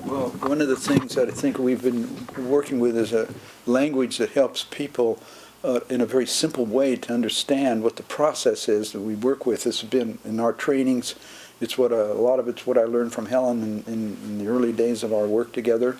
Well, one of the things that I think we've been working with is a language that helps people in a very simple way to understand what the process is that we work with. This has been in our trainings. It's what a lot of it's what I learned from Helen in the early days of our work together.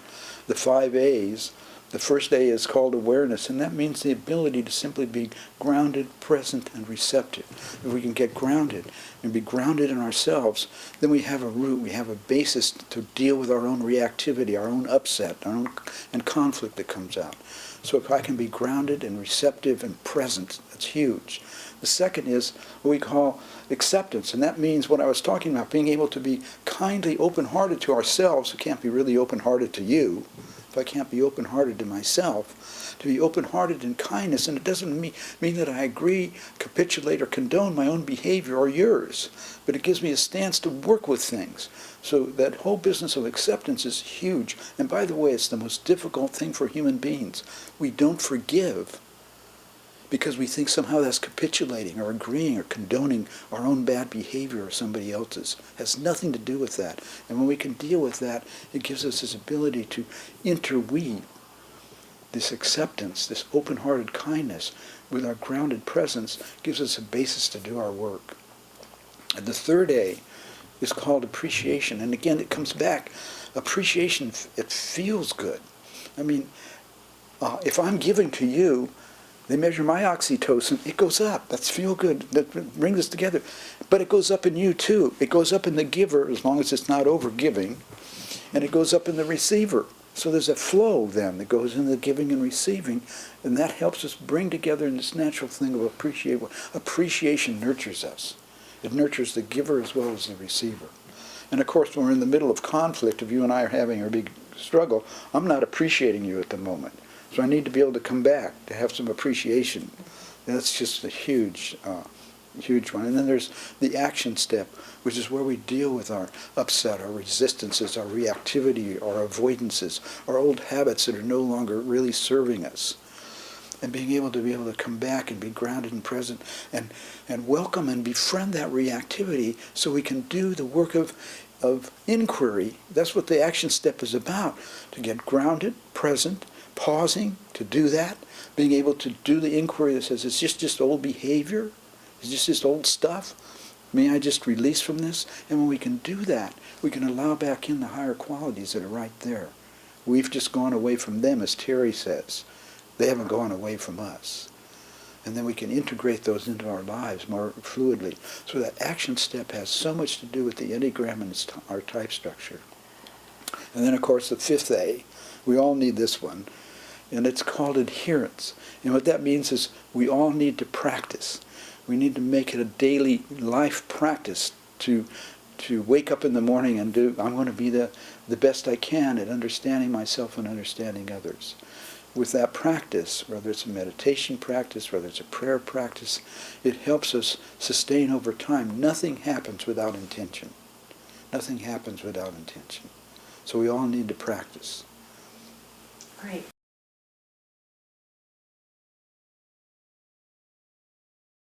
The 5 A's. The first A is called awareness, and that means the ability to simply be grounded, present, and receptive. If we can get grounded and be grounded in ourselves, then we have a root, we have a basis to deal with our own reactivity, our own upset, and conflict that comes out. So if I can be grounded and receptive and present, that's huge. The second is what we call acceptance, and that means what I was talking about, being able to be kindly open-hearted to ourselves. We can't be really open-hearted to you. If I can't be open-hearted to myself, to be open-hearted in kindness, and it doesn't mean that I agree, capitulate, or condone my own behavior or yours, but it gives me a stance to work with things. So that whole business of acceptance is huge. And by the way, it's the most difficult thing for human beings. We don't forgive because we think somehow that's capitulating or agreeing or condoning our own bad behavior or somebody else's. It has nothing to do with that. And when we can deal with that, it gives us this ability to interweave this acceptance, this open-hearted kindness with our grounded presence, gives us a basis to do our work. And the third A is called appreciation. And again, it comes back. Appreciation, it feels good. I mean, if I'm giving to you, they measure my oxytocin, it goes up. That's feel good. That brings us together. But it goes up in you too. It goes up in the giver, as long as it's not over-giving. And it goes up in the receiver. So there's a flow then that goes in the giving and receiving. And that helps us bring together in this natural thing of appreciation. Appreciation nurtures us. It nurtures the giver as well as the receiver. And of course, when we're in the middle of conflict, if you and I are having a big struggle, I'm not appreciating you at the moment. So I need to be able to come back, to have some appreciation. That's just a huge one. And then there's the action step, which is where we deal with our upset, our resistances, our reactivity, our avoidances, our old habits that are no longer really serving us. And being able to come back and be grounded and present and welcome and befriend that reactivity so we can do the work of inquiry. That's what the action step is about, to get grounded, present, pausing to do that, being able to do the inquiry that says, it's just old behavior, it's just old stuff, may I just release from this? And when we can do that, we can allow back in the higher qualities that are right there. We've just gone away from them, as Terry says. They haven't gone away from us. And then we can integrate those into our lives more fluidly. So that action step has so much to do with the Enneagram and our type structure. And then, of course, the fifth A, we all need this one, and it's called adherence. And what that means is we all need to practice. We need to make it a daily life practice to wake up in the morning and I'm going to be the best I can at understanding myself and understanding others. With that practice, whether it's a meditation practice, whether it's a prayer practice, it helps us sustain over time. Nothing happens without intention. Nothing happens without intention. So we all need to practice. Great.